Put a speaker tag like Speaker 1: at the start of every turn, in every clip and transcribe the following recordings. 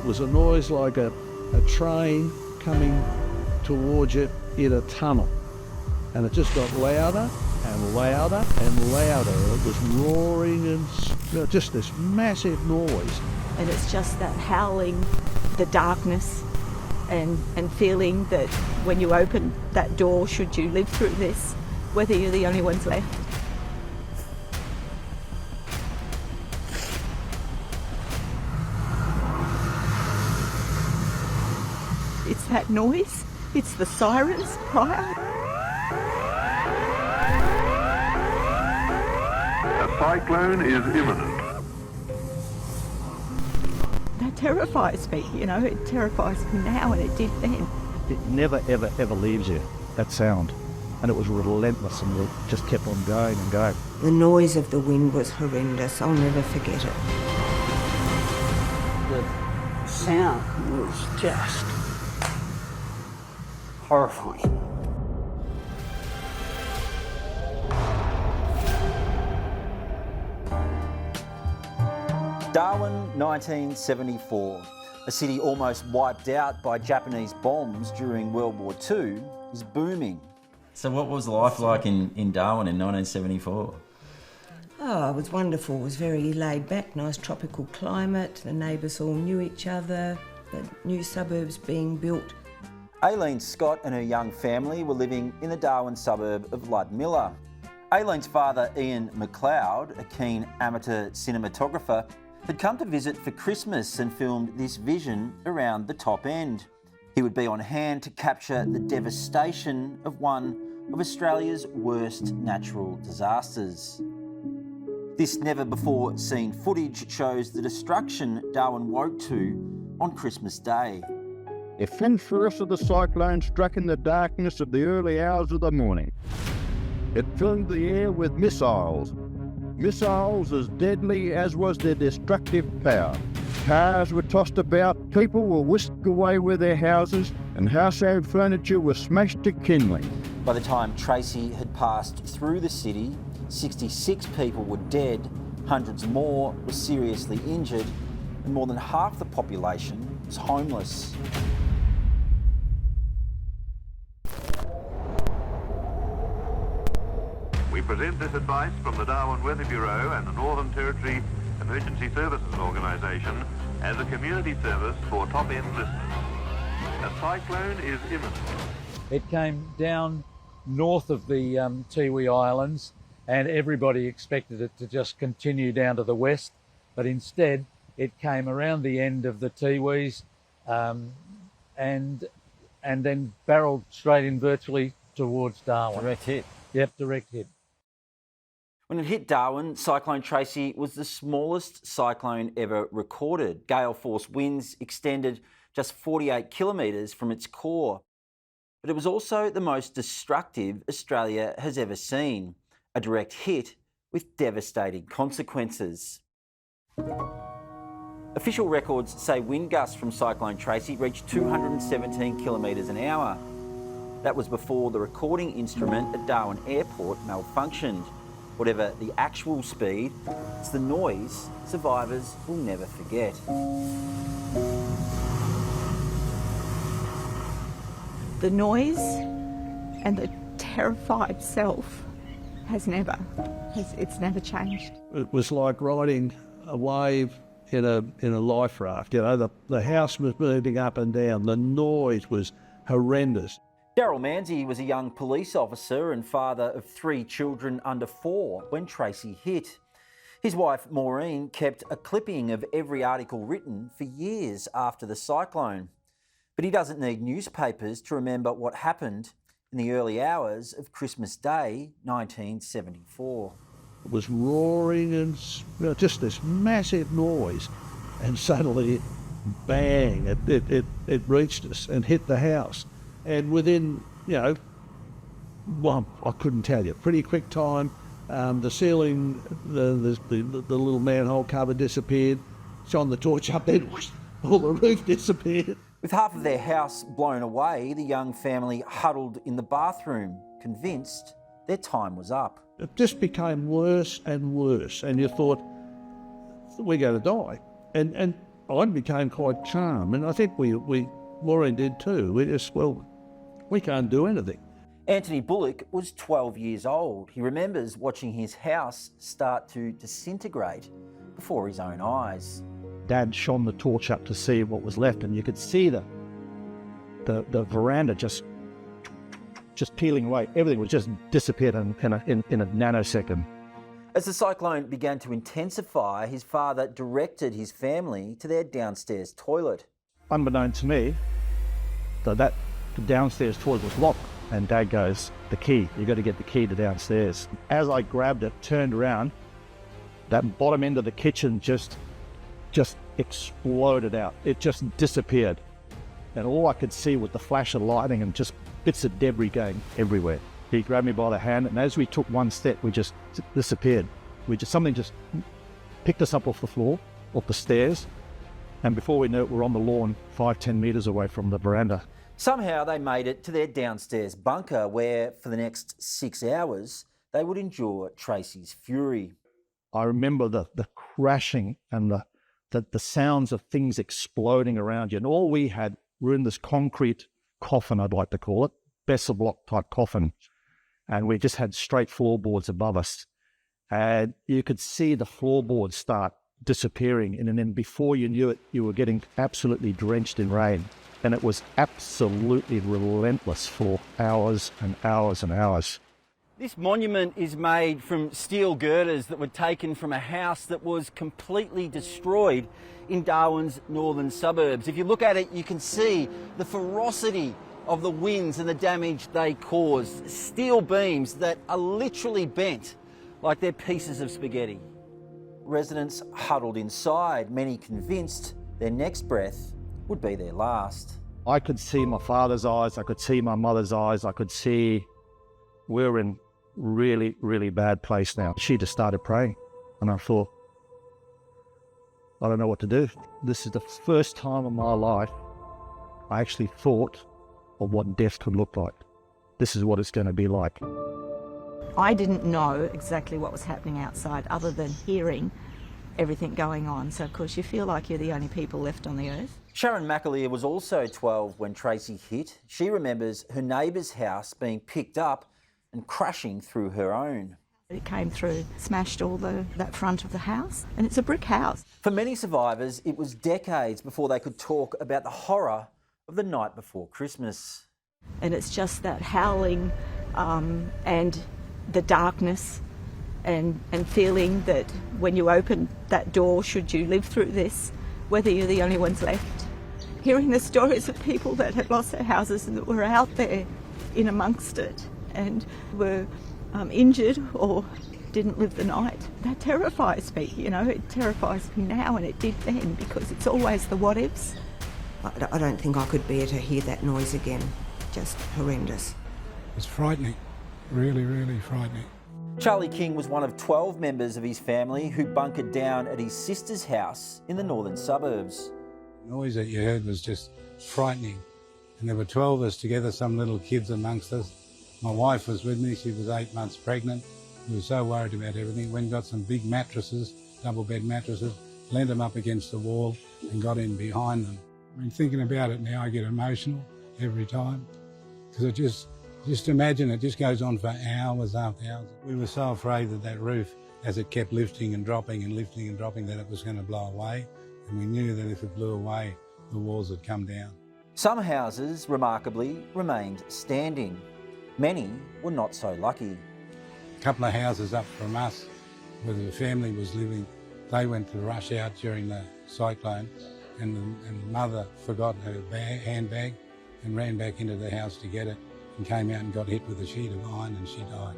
Speaker 1: was a noise like a train coming towards you in a tunnel. And it just got louder and louder and louder. It was roaring and just this massive noise.
Speaker 2: And it's just that howling, the darkness, and feeling that when you open that door, should you live through this, whether you're the only ones left. It's that noise, it's the sirens prior.
Speaker 3: A cyclone is imminent.
Speaker 2: That terrifies me, you know, it terrifies me now and it did then.
Speaker 1: It never, ever, ever leaves you, that sound. And it was relentless and it just kept on going and going.
Speaker 4: The noise of the wind was horrendous. I'll never forget it.
Speaker 5: The sound was just horrifying.
Speaker 6: Darwin, 1974. A city almost wiped out by Japanese bombs during World War II is booming.
Speaker 7: So what was life like in Darwin in 1974?
Speaker 4: Oh, it was wonderful. It was very laid back, nice tropical climate. The neighbours all knew each other. The new suburbs being built.
Speaker 6: Aileen Scott and her young family were living in the Darwin suburb of Ludmilla. Aileen's father, Ian McLeod, a keen amateur cinematographer, had come to visit for Christmas and filmed this vision around the top end. He would be on hand to capture the devastation of one of Australia's worst natural disasters. This never-before-seen footage shows the destruction Darwin woke to on Christmas Day.
Speaker 8: A thin force of the cyclone struck in the darkness of the early hours of the morning. It filled the air with missiles as deadly as was their destructive power. Cars were tossed about, people were whisked away with their houses, and household furniture was smashed to kindling.
Speaker 6: By the time Tracy had passed through the city, 66 people were dead, hundreds more were seriously injured, and more than half the population was homeless.
Speaker 3: We present this advice from the Darwin Weather Bureau and the Northern Territory Emergency Services Organisation as a community service for top-end listeners. A cyclone is imminent.
Speaker 9: It came down north of the Tiwi Islands and everybody expected it to just continue down to the west, but instead it came around the end of the Tiwis and then barreled straight in virtually towards Darwin.
Speaker 7: Direct hit.
Speaker 9: Yep, direct hit.
Speaker 6: When it hit Darwin, Cyclone Tracy was the smallest cyclone ever recorded. Gale force winds extended just 48 kilometres from its core. But it was also the most destructive Australia has ever seen, a direct hit with devastating consequences. Official records say wind gusts from Cyclone Tracy reached 217 kilometres an hour. That was before the recording instrument at Darwin Airport malfunctioned. Whatever the actual speed, it's the noise survivors will never forget.
Speaker 2: The noise and the terrified self it's never changed.
Speaker 1: It was like riding a wave in a life raft. You know, the house was moving up and down. The noise was horrendous.
Speaker 6: Daryl Manzi was a young police officer and father of 3 children under 4 when Tracy hit. His wife Maureen kept a clipping of every article written for years after the cyclone. But he doesn't need newspapers to remember what happened in the early hours of Christmas Day, 1974.
Speaker 1: It was roaring and just this massive noise, and suddenly, bang, it reached us and hit the house. And within, well, I couldn't tell you, pretty quick time, the ceiling, the little manhole cover disappeared. Shone the torch up, then whoosh, all the roof disappeared.
Speaker 6: With half of their house blown away, the young family huddled in the bathroom, convinced their time was up.
Speaker 1: It just became worse and worse, and you thought, we're going to die. And I became quite charmed, and I think Maureen did too. We can't do anything.
Speaker 6: Anthony Bullock was 12 years old. He remembers watching his house start to disintegrate before his own eyes.
Speaker 10: Dad shone the torch up to see what was left, and you could see the veranda just peeling away. Everything was just disappeared in a nanosecond.
Speaker 6: As the cyclone began to intensify, his father directed his family to their downstairs toilet.
Speaker 10: Unbeknown to me, that the downstairs toilet was locked, and Dad goes, "The key, you got to get the key to downstairs." As I grabbed it, turned around, that bottom end of the kitchen just exploded out. It just disappeared. And all I could see was the flash of lightning and just bits of debris going everywhere. He grabbed me by the hand, and as we took one step, we just disappeared. Something just picked us up off the floor, off the stairs, and before we knew it, we're on the lawn 5-10 metres away from the veranda.
Speaker 6: Somehow they made it to their downstairs bunker where, for the next 6 hours, they would endure Tracy's fury.
Speaker 10: I remember the crashing and the sounds of things exploding around you. And all we had, we're in this concrete coffin, I'd like to call it, Besser block type coffin. And we just had straight floorboards above us. And you could see the floorboards start disappearing. And then before you knew it, you were getting absolutely drenched in rain. And it was absolutely relentless for hours and hours and hours.
Speaker 6: This monument is made from steel girders that were taken from a house that was completely destroyed in Darwin's northern suburbs. If you look at it, you can see the ferocity of the winds and the damage they caused. Steel beams that are literally bent like they're pieces of spaghetti. Residents huddled inside, many convinced their next breath would be their last.
Speaker 10: I could see my father's eyes, I could see my mother's eyes, I could see we're in really, really bad place now. She just started praying, and I thought, I don't know what to do. This is the first time in my life I actually thought of what death could look like. This is what it's going to be like.
Speaker 2: I didn't know exactly what was happening outside other than hearing everything going on. So, of course, you feel like you're the only people left on the earth.
Speaker 6: Sharon McAleer was also 12 when Tracy hit. She remembers her neighbour's house being picked up and crashing through her own.
Speaker 2: It came through, smashed all that front of the house, and it's a brick house.
Speaker 6: For many survivors, it was decades before they could talk about the horror of the night before Christmas.
Speaker 2: And it's just that howling and the darkness and feeling that when you open that door, should you live through this, whether you're the only ones left. Hearing the stories of people that had lost their houses and that were out there in amongst it and were injured or didn't live the night. That terrifies me, you know, it terrifies me now, and it did then, because it's always the what ifs.
Speaker 4: I don't think I could bear to hear that noise again. Just horrendous.
Speaker 11: It's frightening, really, really frightening.
Speaker 6: Charlie King was one of 12 members of his family who bunkered down at his sister's house in the northern suburbs.
Speaker 11: The noise that you heard was just frightening. And there were 12 of us together, some little kids amongst us. My wife was with me, she was 8 months pregnant. We were so worried about everything. Went and got some big mattresses, double bed mattresses, leant them up against the wall and got in behind them. I mean, thinking about it now, I get emotional every time, because it just imagine it just goes on for hours after hours. We were so afraid that that roof, as it kept lifting and dropping and lifting and dropping, that it was going to blow away. And we knew that if it blew away, the walls would come down.
Speaker 6: Some houses, remarkably, remained standing. Many were not so lucky.
Speaker 11: A couple of houses up from us, where the family was living, they went to rush out during the cyclone, and the mother forgot her handbag and ran back into the house to get it and came out and got hit with a sheet of iron, and she died.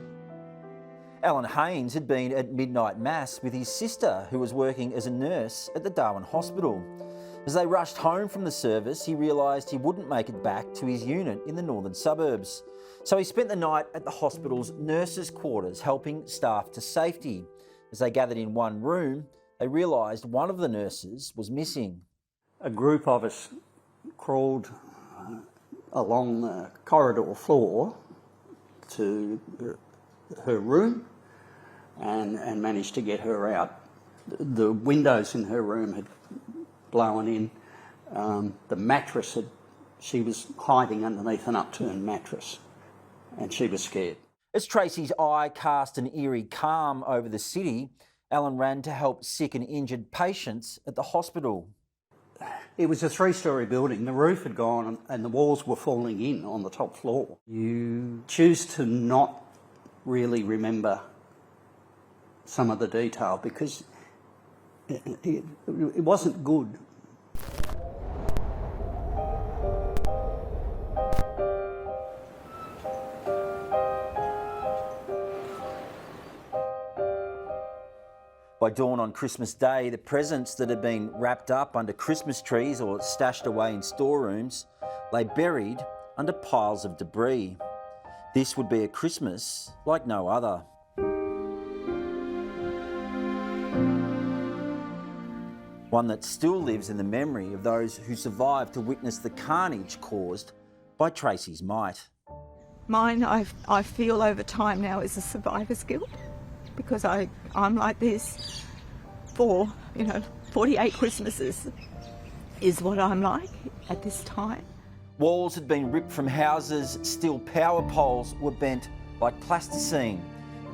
Speaker 6: Alan Haynes had been at midnight mass with his sister, who was working as a nurse at the Darwin hospital. As they rushed home from the service, he realised he wouldn't make it back to his unit in the northern suburbs. So he spent the night at the hospital's nurses' quarters, helping staff to safety. As they gathered in one room, they realised one of the nurses was missing.
Speaker 5: A group of us crawled along the corridor floor to her room and managed to get her out. The windows in her room blowing in. The mattress she was hiding underneath an upturned mattress, and she was scared.
Speaker 6: As Tracy's eye cast an eerie calm over the city, Alan ran to help sick and injured patients at the hospital.
Speaker 5: It was a 3-storey building. The roof had gone and the walls were falling in on the top floor. You choose to not really remember some of the detail because it wasn't good.
Speaker 6: By dawn on Christmas Day, the presents that had been wrapped up under Christmas trees or stashed away in storerooms lay buried under piles of debris. This would be a Christmas like no other. One that still lives in the memory of those who survived to witness the carnage caused by Tracy's might.
Speaker 2: Mine, I feel over time now, is a survivor's guilt, because I'm like this for, 48 Christmases is what I'm like at this time.
Speaker 6: Walls had been ripped from houses, steel power poles were bent like plasticine.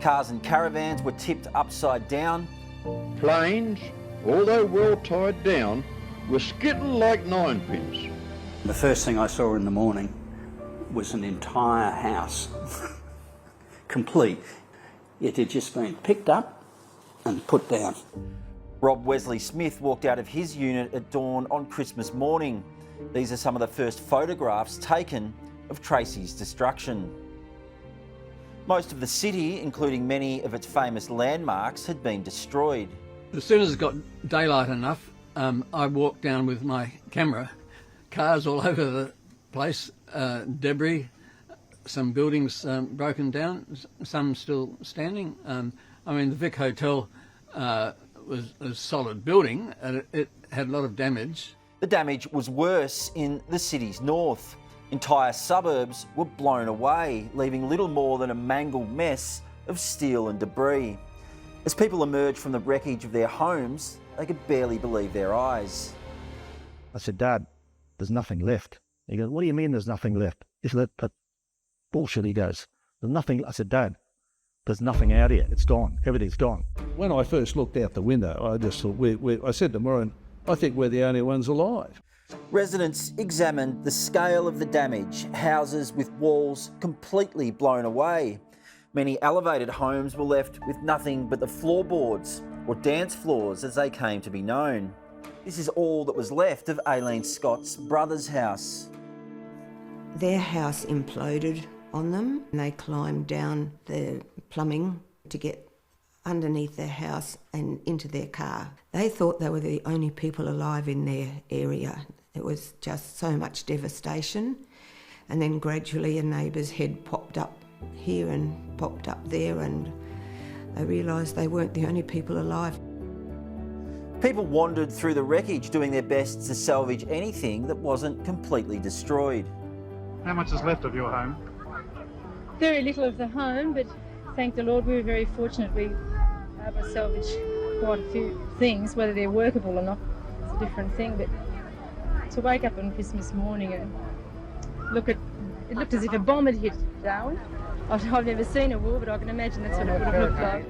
Speaker 6: Cars and caravans were tipped upside down.
Speaker 8: Planes, although well tied down, were skittled like ninepins.
Speaker 5: The first thing I saw in the morning was an entire house, complete. It had just been picked up and put down.
Speaker 6: Rob Wesley Smith walked out of his unit at dawn on Christmas morning. These are some of the first photographs taken of Tracy's destruction. Most of the city, including many of its famous landmarks, had been destroyed.
Speaker 12: As soon as it got daylight enough, I walked down with my camera. Cars all over the place, debris, some buildings broken down, some still standing. The Vic Hotel was a solid building and it had a lot of damage.
Speaker 6: The damage was worse in the city's north. Entire suburbs were blown away, leaving little more than a mangled mess of steel and debris. As people emerged from the wreckage of their homes, they could barely believe their eyes.
Speaker 10: I said, Dad, there's nothing left. He goes, what do you mean there's nothing left? Isn't that bullshit? He goes, there's nothing. I said, Dad, there's nothing out here. It's gone. Everything's gone.
Speaker 1: When I first looked out the window, I just thought, I said to Maureen, I think we're the only ones alive.
Speaker 6: Residents examined the scale of the damage, houses with walls completely blown away. Many elevated homes were left with nothing but the floorboards, or dance floors as they came to be known. This is all that was left of Aileen Scott's brother's house.
Speaker 4: Their house imploded on them and they climbed down the plumbing to get underneath their house and into their car. They thought they were the only people alive in their area. It was just so much devastation. And then gradually a neighbour's head popped up here and popped up there, and they realised they weren't the only people alive.
Speaker 6: People wandered through the wreckage doing their best to salvage anything that wasn't completely destroyed.
Speaker 13: How much is left of your home?
Speaker 14: Very little of the home, but thank the Lord we were very fortunate. We were able to salvage quite a few things. Whether they're workable or not, it's a different thing. But to wake up on Christmas morning and it looked as if a bomb had hit Darwin. I've never seen a war, but I can imagine that's what it would have looked like.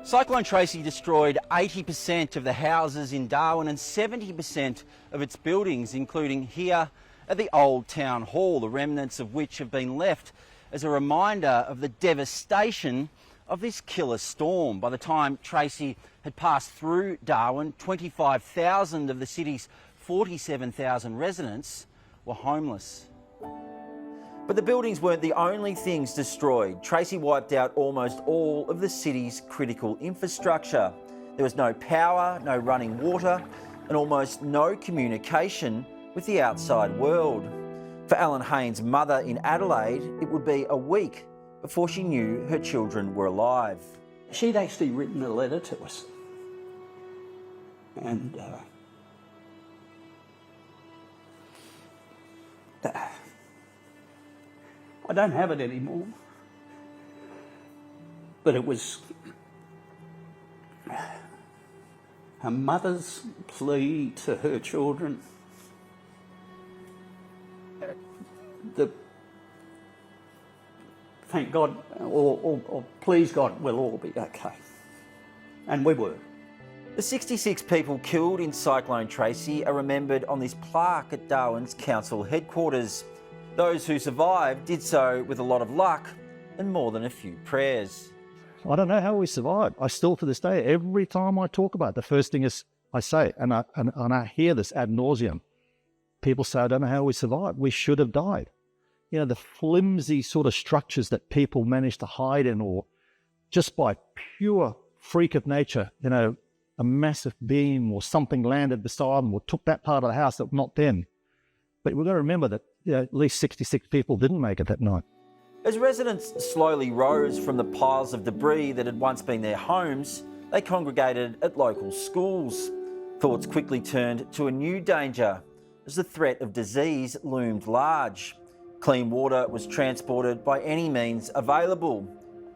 Speaker 6: Cyclone Tracy destroyed 80% of the houses in Darwin and 70% of its buildings, including here at the Old Town Hall, the remnants of which have been left as a reminder of the devastation of this killer storm. By the time Tracy had passed through Darwin, 25,000 of the city's 47,000 residents were homeless. But the buildings weren't the only things destroyed. Tracy wiped out almost all of the city's critical infrastructure. There was no power, no running water, and almost no communication with the outside world. For Alan Haynes' mother in Adelaide, it would be a week before she knew her children were alive.
Speaker 5: She'd actually written a letter to us. And I don't have it anymore. But it was a mother's plea to her children, thank God, or please God, we'll all be okay. And we were.
Speaker 6: The 66 people killed in Cyclone Tracy are remembered on this plaque at Darwin's council headquarters. Those who survived did so with a lot of luck and more than a few prayers.
Speaker 10: I don't know how we survived. I still, to this day, every time I talk about it, the first thing is I say, and I hear this ad nauseum, people say, I don't know how we survived. We should have died. You know, the flimsy sort of structures that people manage to hide in, or just by pure freak of nature, you know, a massive beam or something landed beside them or took that part of the house that not them. But we've got to remember that, you know, at least 66 people didn't make it that night.
Speaker 6: As residents slowly rose from the piles of debris that had once been their homes, they congregated at local schools. Thoughts quickly turned to a new danger as the threat of disease loomed large. Clean water was transported by any means available.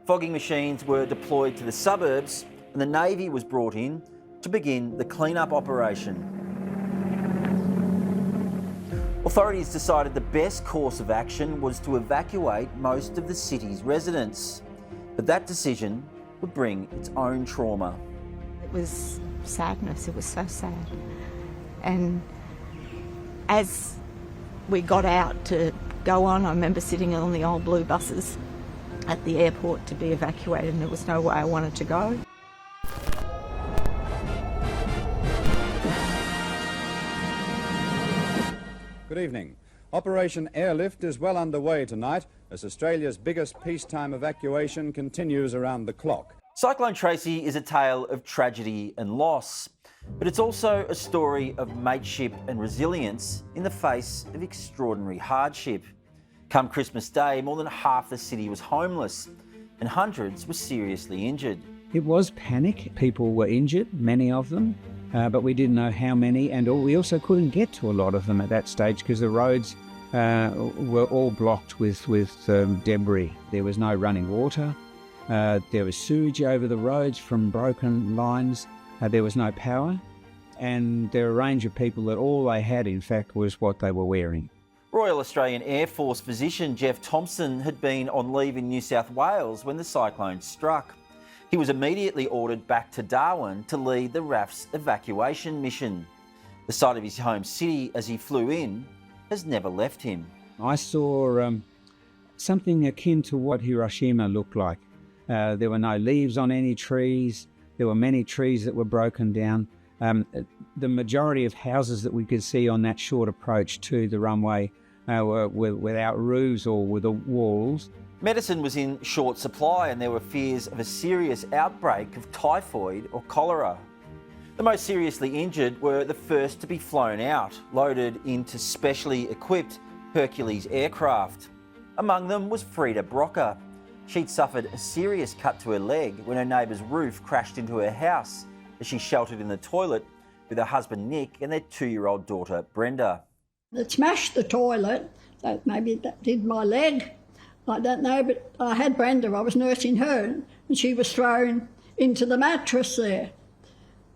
Speaker 6: Fogging machines were deployed to the suburbs and the Navy was brought in to begin the clean-up operation. Authorities decided the best course of action was to evacuate most of the city's residents. But that decision would bring its own trauma.
Speaker 2: It was sadness, it was so sad. And as we got out to go on, I remember sitting on the old blue buses at the airport to be evacuated, and there was no way I wanted to go.
Speaker 15: Good evening. Operation Airlift is well underway tonight as Australia's biggest peacetime evacuation continues around the clock.
Speaker 6: Cyclone Tracy is a tale of tragedy and loss, but it's also a story of mateship and resilience in the face of extraordinary hardship. Come Christmas Day, more than half the city was homeless and hundreds were seriously injured.
Speaker 16: It was panic. People were injured, many of them. But we didn't know how many, and we also couldn't get to a lot of them at that stage because the roads were all blocked with debris. There was no running water, there was sewage over the roads from broken lines, there was no power, and there were a range of people that all they had, in fact, was what they were wearing.
Speaker 6: Royal Australian Air Force physician Jeff Thompson had been on leave in New South Wales when the cyclone struck. He was immediately ordered back to Darwin to lead the RAF's evacuation mission. The sight of his home city as he flew in has never left him.
Speaker 16: I saw something akin to what Hiroshima looked like. There were no leaves on any trees. There were many trees that were broken down. The majority of houses that we could see on that short approach to the runway were without roofs or with the walls.
Speaker 6: Medicine was in short supply and there were fears of a serious outbreak of typhoid or cholera. The most seriously injured were the first to be flown out, loaded into specially equipped Hercules aircraft. Among them was Frida Brocker. She'd suffered a serious cut to her leg when her neighbour's roof crashed into her house as she sheltered in the toilet with her husband Nick and their 2-year-old daughter Brenda.
Speaker 17: It smashed the toilet, so maybe that did my leg. I don't know, but I had Brenda, I was nursing her, and she was thrown into the mattress there.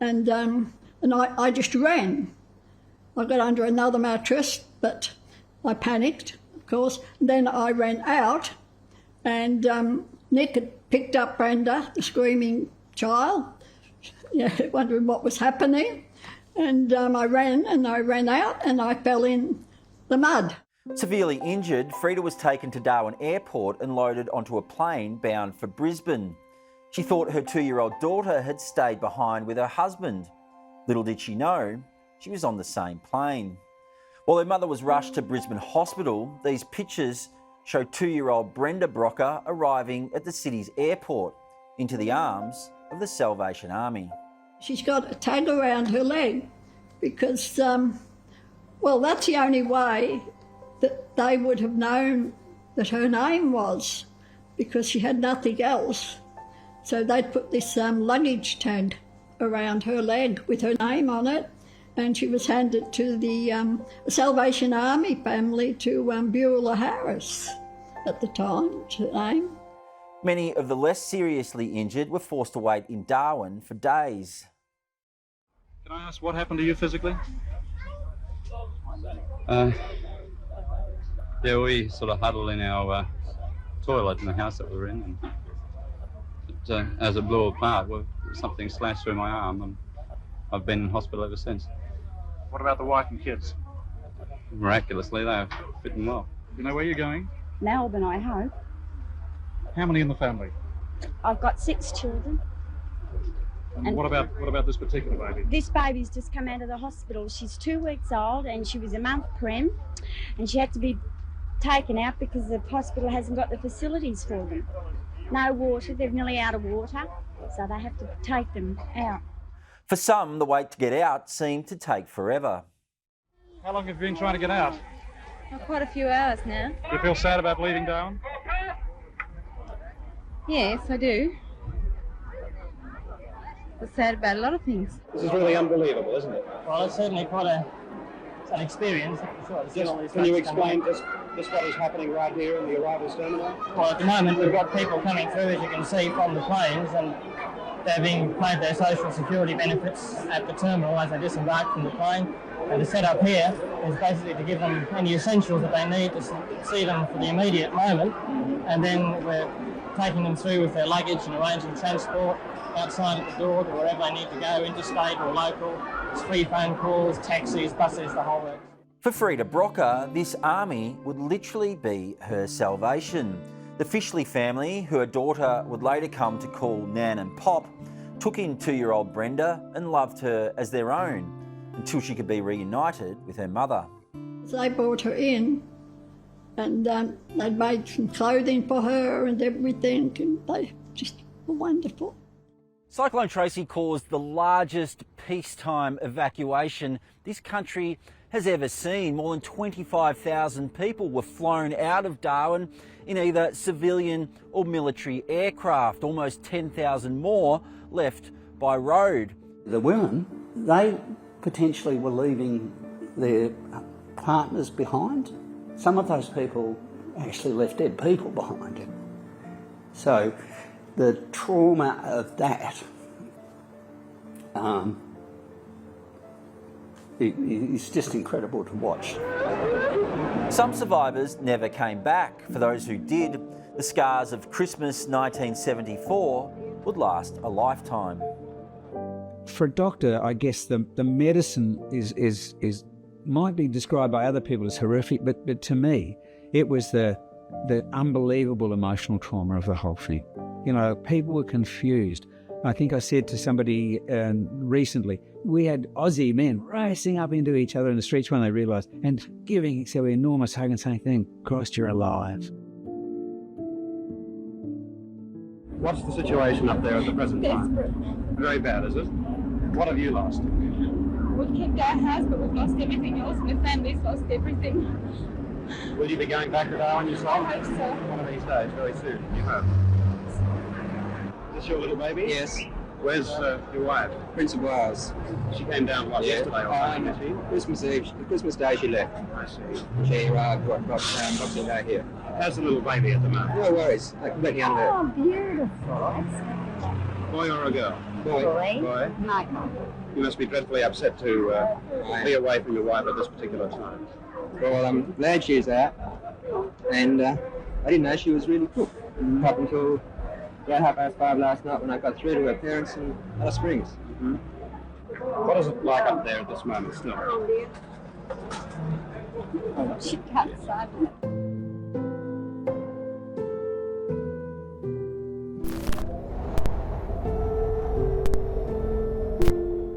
Speaker 17: And I just ran. I got under another mattress, but I panicked, of course. And then I ran out, and Nick had picked up Brenda, the screaming child, wondering what was happening. And I ran out, and I fell in the mud.
Speaker 6: Severely injured, Frida was taken to Darwin Airport and loaded onto a plane bound for Brisbane. She thought her 2-year-old daughter had stayed behind with her husband. Little did she know, she was on the same plane. While her mother was rushed to Brisbane Hospital, these pictures show 2-year-old Brenda Brocker arriving at the city's airport into the arms of the Salvation Army.
Speaker 17: She's got a tag around her leg because, that's the only way that they would have known that her name was, because she had nothing else. So they'd put this luggage tag around her leg with her name on it, and she was handed to the Salvation Army family to Beulah Harris at the time, her name.
Speaker 6: Many of the less seriously injured were forced to wait in Darwin for days.
Speaker 13: Can I ask what happened to you physically?
Speaker 18: Yeah, we sort of huddled in our toilet in the house that we were in, and as it blew apart, something slashed through my arm, and I've been in hospital ever since.
Speaker 13: What about the wife and kids?
Speaker 18: Miraculously, they're fitting well.
Speaker 13: You know where you're going?
Speaker 19: Melbourne, I hope.
Speaker 13: How many in the family?
Speaker 19: I've got 6 children.
Speaker 13: And what about this particular baby?
Speaker 19: This baby's just come out of the hospital. She's 2 weeks old and she was a month prem, and she had to be taken out because the hospital hasn't got the facilities for them. No water, they're nearly out of water, so they have to take them out.
Speaker 6: For some, the wait to get out seemed to take forever.
Speaker 13: How long have you been trying to get out?
Speaker 20: Oh, quite a few hours now.
Speaker 13: Do you feel sad about leaving Darwin?
Speaker 20: Yes, I do. I'm sad about a lot of things.
Speaker 13: This is really unbelievable, isn't it?
Speaker 21: Well, it's certainly quite an experience. Sure,
Speaker 13: can you explain just what is happening right here in the arrivals terminal?
Speaker 21: Well, at the moment we've got people coming through, as you can see, from the planes, and they're being paid their social security benefits at the terminal as they disembark from the plane. And the setup here is basically to give them any essentials that they need to see them for the immediate moment, and then we're taking them through with their luggage and arranging transport outside at the door to wherever they need to go, interstate or local. It's free phone calls, taxis, buses, the whole works.
Speaker 6: For Frida Brocker, this army would literally be her salvation. The Fishley family, who her daughter would later come to call Nan and Pop, took in 2-year-old Brenda and loved her as their own until she could be reunited with her mother.
Speaker 17: They brought her in, and they'd made some clothing for her and everything, and they just were wonderful.
Speaker 6: Cyclone Tracy caused the largest peacetime evacuation this country has ever seen. More than 25,000 people were flown out of Darwin in either civilian or military aircraft. Almost 10,000 more left by road.
Speaker 5: The women, they potentially were leaving their partners behind. Some of those people actually left dead people behind. So the trauma of that it's just incredible to watch.
Speaker 6: Some survivors never came back. For those who did, the scars of Christmas 1974 would last a lifetime.
Speaker 16: For a doctor, I guess the medicine is might be described by other people as horrific, but to me, it was the unbelievable emotional trauma of the whole thing. You know, people were confused. I think I said to somebody recently, we had Aussie men racing up into each other in the streets when they realised, and giving each other an enormous hug and saying, "Thank Christ you're alive."
Speaker 13: What's the situation up there at the present time?
Speaker 20: Desperate.
Speaker 13: Very bad, is it? What have you lost?
Speaker 20: We've kept our house, but we've lost everything else. My family's lost everything.
Speaker 13: Will you be going back to Darwin yourself?
Speaker 20: I hope so.
Speaker 13: One of these days, very soon. You hope. Is this your little baby?
Speaker 22: Yes.
Speaker 13: Where's your wife?
Speaker 22: Prince of Wales.
Speaker 13: She came down, yesterday or something, did she?
Speaker 22: Christmas Eve, Christmas Day she left.
Speaker 13: I see.
Speaker 22: She arrived, Boxing Day here.
Speaker 13: How's the little baby at the moment?
Speaker 22: No worries, I completely unaware.
Speaker 19: Oh, beautiful.
Speaker 13: Boy or a girl?
Speaker 22: Boy.
Speaker 13: Boy?
Speaker 19: Michael.
Speaker 13: You must be dreadfully upset to be away from your wife at this particular time.
Speaker 22: Well, I'm glad she's out, and I didn't know she was really cooked up until about 5:30 last night when I got through to her parents in Alice Springs.
Speaker 13: Mm-hmm. What is it like up there at this moment still?
Speaker 19: She can't decide.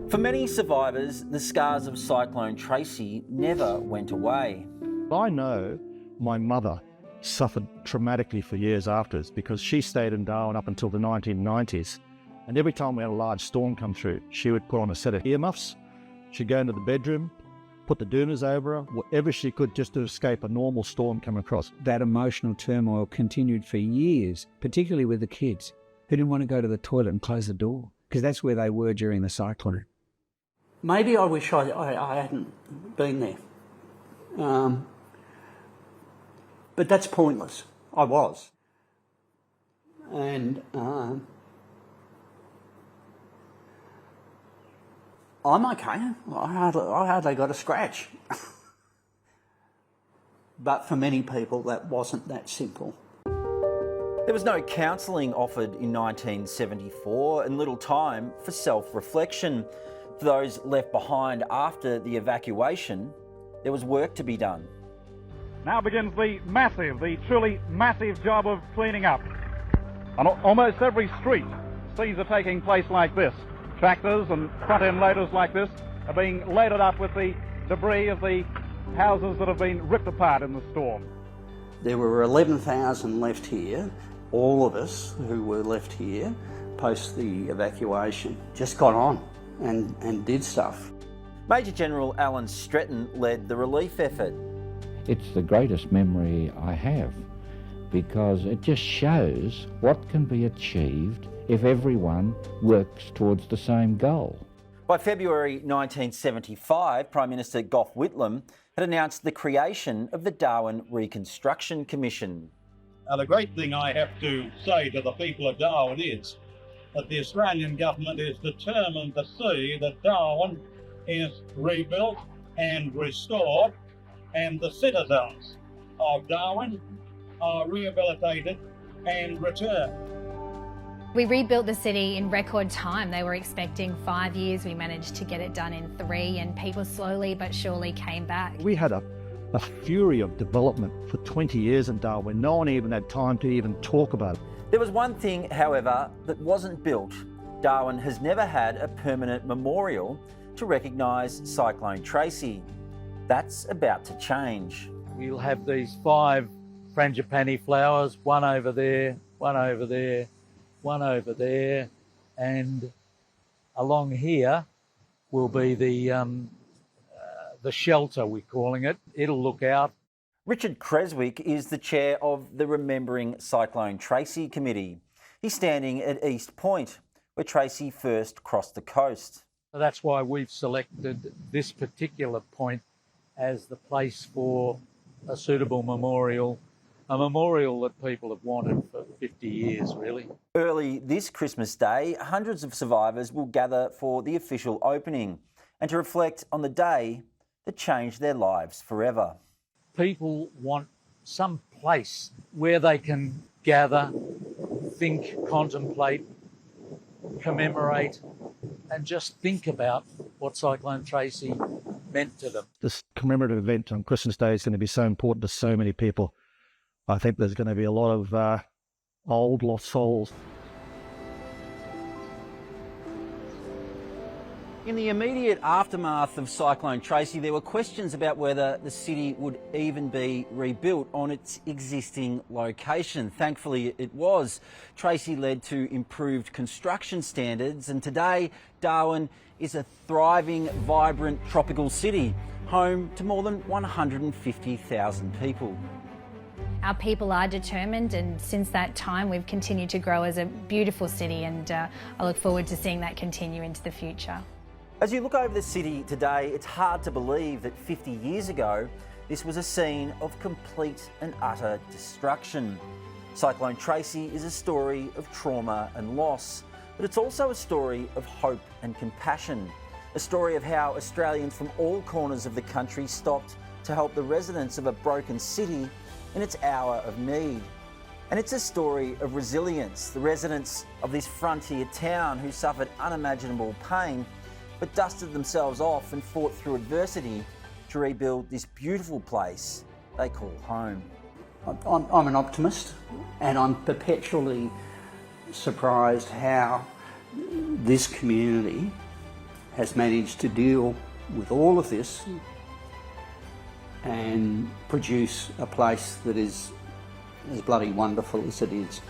Speaker 6: For many survivors, the scars of Cyclone Tracy never went away.
Speaker 10: I know my mother suffered traumatically for years afterwards because she stayed in Darwin up until the 1990s. And every time we had a large storm come through, she would put on a set of earmuffs. She'd go into the bedroom, put the doonas over her, whatever she could just to escape a normal storm coming across.
Speaker 16: That emotional turmoil continued for years, particularly with the kids who didn't want to go to the toilet and close the door because that's where they were during the cyclone.
Speaker 5: Maybe I wish I hadn't been there. But that's pointless. I was. And I'm okay. I hardly got a scratch. But for many people, that wasn't that simple.
Speaker 6: There was no counselling offered in 1974 and little time for self-reflection. For those left behind after the evacuation, there was work to be done.
Speaker 3: Now begins the truly massive job of cleaning up. On almost every street, scenes are taking place like this. Tractors and front-end loaders like this are being loaded up with the debris of the houses that have been ripped apart in the storm.
Speaker 5: There were 11,000 left here. All of us who were left here post the evacuation just got on and did stuff.
Speaker 6: Major General Alan Stretton led the relief effort.
Speaker 7: It's the greatest memory I have because it just shows what can be achieved if everyone works towards the same goal.
Speaker 6: By February 1975, Prime Minister Gough Whitlam had announced the creation of the Darwin Reconstruction Commission.
Speaker 8: Now, the great thing I have to say to the people of Darwin is that the Australian government is determined to see that Darwin is rebuilt and restored, and the citizens of Darwin are rehabilitated and returned.
Speaker 23: We rebuilt the city in record time. They were expecting 5 years. We managed to get it done in 3, and people slowly but surely came back.
Speaker 10: We had a fury of development for 20 years in Darwin. No one even had time to even talk about it.
Speaker 6: There was one thing, however, that wasn't built. Darwin has never had a permanent memorial to recognise Cyclone Tracy. That's about to change.
Speaker 9: We'll have these 5 frangipani flowers, one over there, one over there, one over there, and along here will be the shelter, we're calling it. It'll look out.
Speaker 6: Richard Creswick is the chair of the Remembering Cyclone Tracy Committee. He's standing at East Point, where Tracy first crossed the coast.
Speaker 9: That's why we've selected this particular point as the place for a suitable memorial, a memorial that people have wanted for 50 years, really.
Speaker 6: Early this Christmas Day, hundreds of survivors will gather for the official opening and to reflect on the day that changed their lives forever.
Speaker 9: People want some place where they can gather, think, contemplate, commemorate, and just think about what Cyclone Tracy meant to them.
Speaker 10: This commemorative event on Christmas Day is going to be so important to so many people. I think there's going to be a lot of old lost souls.
Speaker 6: In the immediate aftermath of Cyclone Tracy, there were questions about whether the city would even be rebuilt on its existing location. Thankfully, it was. Tracy led to improved construction standards, and today Darwin is a thriving, vibrant tropical city, home to more than 150,000 people.
Speaker 23: Our people are determined, and since that time we've continued to grow as a beautiful city, and I look forward to seeing that continue into the future.
Speaker 6: As you look over the city today, it's hard to believe that 50 years ago, this was a scene of complete and utter destruction. Cyclone Tracy is a story of trauma and loss, but it's also a story of hope and compassion. A story of how Australians from all corners of the country stopped to help the residents of a broken city in its hour of need. And it's a story of resilience, the residents of this frontier town who suffered unimaginable pain but dusted themselves off and fought through adversity to rebuild this beautiful place they call home.
Speaker 5: I'm an optimist, and I'm perpetually surprised how this community has managed to deal with all of this and produce a place that is as bloody wonderful as it is.